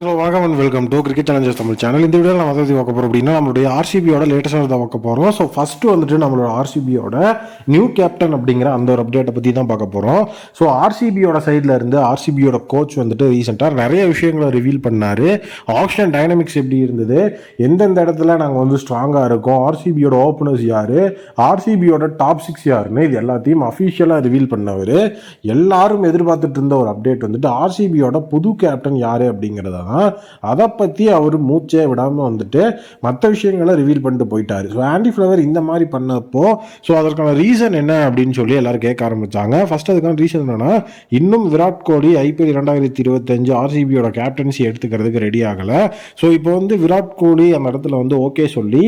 Hello வணக்கம் and welcome to cricket Challengers Tamil channel. இந்த வீடியோவில் நம்ம எதாவது பார்க்க போகிறோம் அப்படின்னா நம்மளுடைய ஆர்சிபியோட லேட்டஸ்டாக தான் பார்க்க போகிறோம். ஸோ ஃபஸ்ட்டு வந்துட்டு நம்மளோட ஆர்சிபியோட நியூ கேப்டன் அப்படிங்கிற அந்த ஒரு அப்டேட்டை பற்றி தான் பார்க்க போகிறோம். ஸோ ஆர்சிபியோட சைடில் இருந்து ஆர்சிபியோட கோச் வந்துட்டு ரீசெண்டாக நிறைய விஷயங்களை ரிவீல் பண்ணார். ஆக்ஷன் டைனமிக்ஸ் எப்படி இருந்தது, எந்தெந்த இடத்துல நாங்கள் வந்து ஸ்ட்ராங்காக இருக்கோம், ஆர்சிபியோட ஓப்பனர்ஸ் யார், ஆர்சிபியோட டாப் 6 யாருன்னு இது எல்லாத்தையும் அஃபீஷியலாக ரிவீல் பண்ணவர். எல்லாரும் எதிர்பார்த்துட்டு இருந்த ஒரு அப்டேட் வந்துட்டு ஆர்சிபியோட புது கேப்டன் யார் அப்படிங்கிறத அதை பற்றி அவர் மூச்சே விடாமல் வந்துட்டு மற்ற விஷயங்களை ரிவீல் பண்ணிட்டு போயிட்டாரு. ஸோ ஆண்டி ஃப்ளவர் இந்த மாதிரி பண்ணப்போ ஸோ அதற்கான ரீசன் என்ன அப்படின்னு சொல்லி எல்லாரும் கேட்க ஆரம்பிச்சாங்க. ஃபர்ஸ்ட் அதுக்கான ரீசன் என்னன்னா, இன்னும் Virat Kohli IPL 2025 ஆர்சிபியோட captaincy எடுத்துக்கிறதுக்கு ready ஆகலை. ஸோ இப்போ வந்து விராட் கோலி அந்த இடத்துல வந்து ஓகே சொல்லி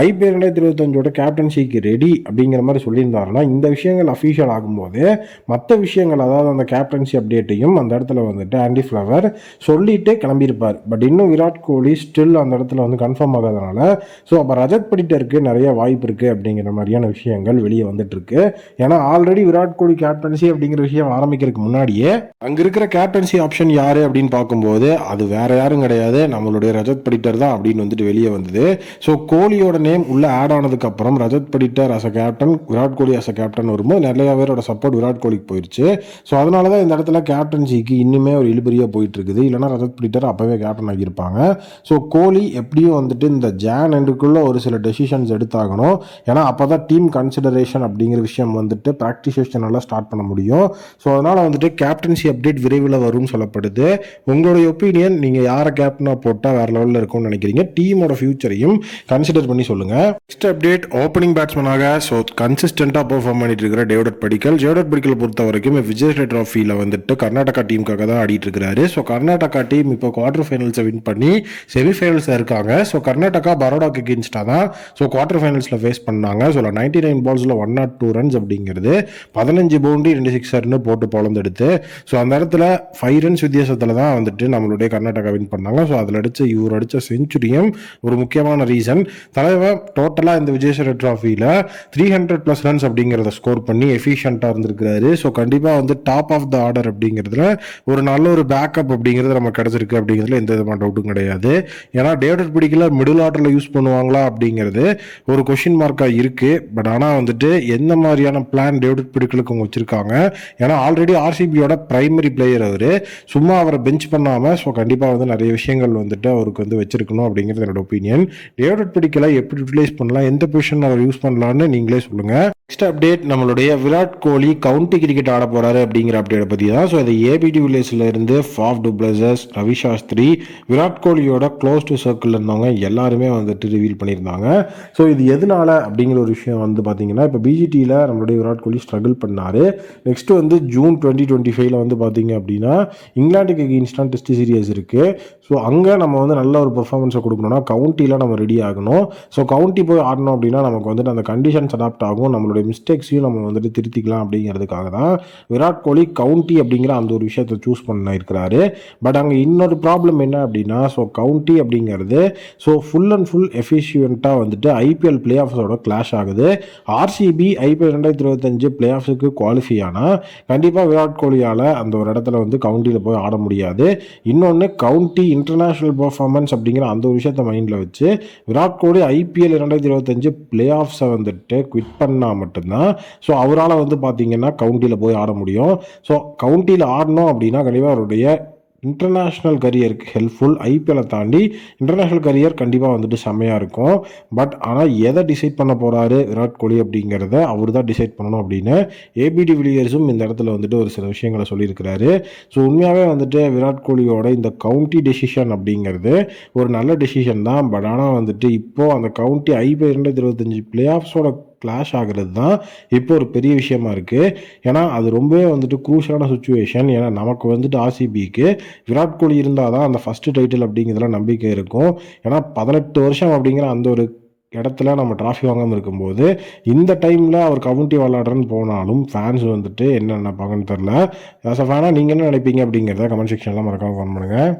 IPL 2025 கேப்டன்சிக்கு ரெடி அப்படிங்கிற மாதிரி சொல்லியிருந்தாருன்னா, இந்த விஷயங்கள் அஃபீஷியல் ஆகும்போது மற்ற விஷயங்கள், அதாவது அந்த கேப்டன்சி அப்டேட்டையும் அந்த இடத்துல வந்துட்டு ஆண்டி ஃப்ளவர் சொல்லிட்டு கிளம்பி இருப்பார். பட் இன்னும் விராட் கோலி ஸ்டில் அந்த இடத்துல வந்து கன்ஃபார்ம் ஆகாதனால ஸோ அப்போ ரஜத் படிட்டருக்கு நிறைய வாய்ப்பு இருக்குது அப்படிங்கிற மாதிரியான விஷயங்கள் வெளியே வந்துட்டு இருக்கு. ஏன்னா ஆல்ரெடி விராட் கோலி கேப்டன்சி அப்படிங்கிற விஷயம் ஆரம்பிக்கிறதுக்கு முன்னாடியே அங்கே இருக்கிற கேப்டன்சி ஆப்ஷன் யாரு அப்படின்னு பார்க்கும்போது அது வேற யாரும் கிடையாது, நம்மளுடைய ரஜத் படிட்டர் தான் அப்படின்னு வந்துட்டு வெளியே வந்தது. ஸோ கோலியோட நேம் உள்ள ஆட் ஆனதுக்கு அப்புறம் Rajat Patidar as a captain, Virat Kohli as a captain வரும்போது நிறைய பேரோட சப்போர்ட் விராட் கோலிக்கு போயிடுச்சு. ஸோ அதனால தான் இந்த இடத்துல கேப்டன்சிக்கு இன்னுமே ஒரு இழுபறியாக போயிட்டு இருக்குது. இல்லைனா ரஜத் படிட்டர் அப்பவே கேப்டன் ஆகியிருப்பாங்க. ஸோ கோலி எப்படியும் வந்துட்டு இந்த ஜான் எண்டுக்குள்ள ஒரு சில டெசிஷன்ஸ் எடுத்தாகணும். ஏன்னா அப்போ தான் டீம் கன்சிடரேஷன் அப்படிங்கிற விஷயம் வந்துட்டு ப்ராக்டிஸ் செஷனெல்லாம் ஸ்டார்ட் பண்ண முடியும். ஸோ அதனால் வந்துட்டு கேப்டன்சி அப்டேட் விரைவில் வரும்னு சொல்லப்படுது. உங்களுடைய ஒப்பீனியன், நீங்கள் யாரை கேப்டனாக போட்டால் வேறு லெவலில் இருக்கும்னு நினைக்கிறீங்க? டீமோட ஃபியூச்சரையும் கன்சிடர் பண்ணி சொல்லுங்கள். நெக்ஸ்ட் அப்டேட், ஓப்பனிங் பேட்ஸ்மேனாக ஸோ கன்சிஸ்டண்டாக பெர்ஃபார்ம் பண்ணிட்டு இருக்கிற டேவிட் படிக்கல். டேவிட் படிக்கல் பொறுத்த வரைக்கும் விஜய் ட்ராஃபியில் வந்துட்டு கர்நாடகா டீமுக்காக தான் ஆடிட்டு இருக்கிறாரு. ஸோ கர்நாடகா டீம் இப்போ குவார்டர் ஃபைனல்ஸை வின் பண்ணி செமிஃபைனல்ஸில் இருக்காங்க. ஸோ கர்நாடகா பரோடாக்கு அகேன்ஸ்டாக தான் ஸோ குவார்டர் ஃபைனல்ஸில் ஃபேஸ் பண்ணாங்க. ஸோ 99 பால்ஸில் 102 ரன்ஸ் அப்படிங்கிறது 15 பவுண்டரி 2 சிக்ஸர்னு போட்டு பொழந்தெடுத்து ஸோ அந்த இடத்துல 5 ரன்ஸ் வித்தியாசத்தில் தான் வந்துட்டு நம்மளுடைய கர்நாடகா வின் பண்ணாங்க. ஸோ அதில் இவர் அடித்த செஞ்சுரியும் ஒரு முக்கியமான ரீசன். தலைவர் டோட்டலாக இந்த விஜய் ட்ராஃபியில் 300+ ரன்ஸ் அப்படிங்கிறத ஸ்கோர் பண்ணி எஃபிஷியண்ட்டாக இருந்திருக்கிறாரு. ஸோ கண்டிப்பாக வந்து டாப் ஆஃப் த ஆர்டர் அப்படிங்கிறதுல ஒரு நல்ல ஒரு பேக்கப் அப்படிங்கிறது நம்ம கிடச்சிருக்கு அப்படிங்கிறதுல எந்த விதமான டவுட்டும் கிடையாது. ஏன்னா டேவிட் பிடிக்கல மிடில் ஆர்டரில் யூஸ் பண்ணுவாங்களா அப்படிங்கிறது ஒரு கொஷின் மார்க்காக இருக்குது. பட் ஆனால் வந்துட்டு எந்த மாதிரியான பிளான் டேவிட் பிடிக்கலுக்கு அவங்க வச்சுருக்காங்க? ஏன்னா ஆல்ரெடி ஆர்சிபியோட பிரைமரி பிளேயர் அவர், சும்மா அவரை பெஞ்ச் பண்ணாமல் ஸோ கண்டிப்பாக வந்து நிறைய விஷயங்கள் வந்துட்டு அவருக்கு வந்து வச்சிருக்கணும் அப்படிங்கிறது என்னோட ஒப்பீனியன். டேவிட் பிடிக்கல எப்படி யூட்டிலைஸ் பண்ணலாம், எந்த பொசிஷன் அவர் யூஸ் பண்ணலான்னு நீங்களே சொல்லுங்கள். நெக்ஸ்ட் அப்டேட், நம்மளுடைய விராட் கோலி கவுண்டி கிரிக்கெட் ஆட போறாரு அப்படிங்கிற அப்டேட்டை பற்றி தான். ஸோ இது ஏபிடி வில்லியர்ஸ்ல இருந்து Faf du Plessis, Ravi Shastri, Virat கோலியோட க்ளோஸ் டு சர்க்கிள் இருந்தவங்க எல்லாருமே வந்துட்டு ரிவீல் பண்ணியிருந்தாங்க. ஸோ இது எதனால அப்படிங்கிற ஒரு விஷயம் வந்து பார்த்தீங்கன்னா, இப்போ பிஜிடியில் நம்மளுடைய விராட் கோலி ஸ்ட்ரகிள் பண்ணார். நெக்ஸ்ட் வந்து ஜூன் 2025 வந்து பார்த்தீங்க அப்படின்னா இங்கிலாந்துக்கு அகெயின்ஸ்டான டெஸ்ட் சீரியஸ் இருக்குது. ஸோ அங்கே நம்ம வந்து நல்ல ஒரு பெர்ஃபார்மன்ஸை கொடுக்கணும்னா கவுண்டியில் நம்ம ரெடி ஆகணும். ஸோ கவுண்டி போய் ஆடணும் அப்படின்னா நமக்கு வந்துட்டு அந்த கண்டிஷன்ஸ் அடாப்ட் ஆகும், நம்மளுடைய மிஸ்டேக்ஸையும் நம்ம வந்துட்டு திருத்திக்கலாம் அப்படிங்கிறதுக்காக தான் விராட் கோலி கவுண்டி அப்படிங்கிற அந்த ஒரு விஷயத்தை சூஸ் பண்ண இருக்கிறாரு. பட் அங்கே இன்னொரு ப்ராப்ளம் என்ன அப்படின்னா, ஸோ கவுண்டி அப்படிங்கிறது ஸோ ஃபுல் அண்ட் ஃபுல் எஃபிஷியண்ட்டாக வந்துட்டு IPL பிளே ஆஃப்ஸோட கிளாஷ் ஆகுது. ஆர்சிபி IPL 2025 பிளே ஆஃப்ஸுக்கு குவாலிஃபை ஆனால் கண்டிப்பாக விராட் கோலியால் அந்த ஒரு இடத்துல வந்து கவுண்டியில் போய் ஆட முடியாது. இன்னொன்று, கவுண்டி இன்டர்நேஷ்னல் பர்ஃபார்மன்ஸ் அப்படிங்கிற அந்த ஒரு விஷயத்தை மைண்டில் வச்சு விராட் கோலி IPL 2025 பிளே ஆஃப்ஸை வந்துட்டு குவிட் பண்ணால் மட்டும்தான் ஸோ அவரால் வந்து பார்த்தீங்கன்னா கவுண்டியில் போய் ஆட முடியும். ஸோ கவுண்டியில் ஆடணும் அப்படின்னா கண்டிப்பாக அவருடைய இன்டர்நேஷ்னல் கரியருக்கு ஹெல்ப்ஃபுல். IPL தாண்டி இன்டர்நேஷ்னல் கரியர் கண்டிப்பாக வந்துட்டு செம்மையாக இருக்கும். பட் ஆனால் எதை டிசைட் பண்ண போகிறாரு விராட் கோலி அப்படிங்கிறத அவர் தான் டிசைட் பண்ணணும் அப்படின்னு ஏபிடி வில்லியர்ஸும் இந்த இடத்துல வந்துட்டு ஒரு சில விஷயங்களை சொல்லியிருக்கிறாரு. ஸோ உண்மையாகவே வந்துட்டு விராட் கோலியோட இந்த கவுண்டி டெசிஷன் அப்படிங்கிறது ஒரு நல்ல டெசிஷன் தான். பட் ஆனால் வந்துட்டு இப்போது அந்த கவுண்டி IPL 2025 பிளே ஆஃப்ஸோட கிளாஷ் ஆகிறது தான் இப்போ ஒரு பெரிய விஷயமா இருக்குது. ஏன்னா அது ரொம்பவே வந்துட்டு குரூஷியலான சுச்சுவேஷன். ஏன்னா நமக்கு வந்துட்டு ஆர்சிபிக்கு விராட் கோலி இருந்தால் தான் அந்த ஃபஸ்ட்டு டைட்டில் அப்படிங்கிறதுலாம் நம்பிக்கை இருக்கும். ஏன்னா 18 வருஷம் அப்படிங்கிற அந்த ஒரு இடத்துல நம்ம ட்ராஃபி வாங்காமல் இருக்கும்போது இந்த டைமில் அவர் கவுண்டி விளாடுறன்னு போனாலும் ஃபேன்ஸ் வந்துட்டு என்ன நினைப்பாங்கன்னு தெரில. ஆஸ் அ ஃபேனாக நீங்கள் என்ன நினைப்பீங்க அப்படிங்கிறத கமெண்ட் செக்ஷனில் மறக்காமல் கமெண்ட் பண்ணுங்கள்.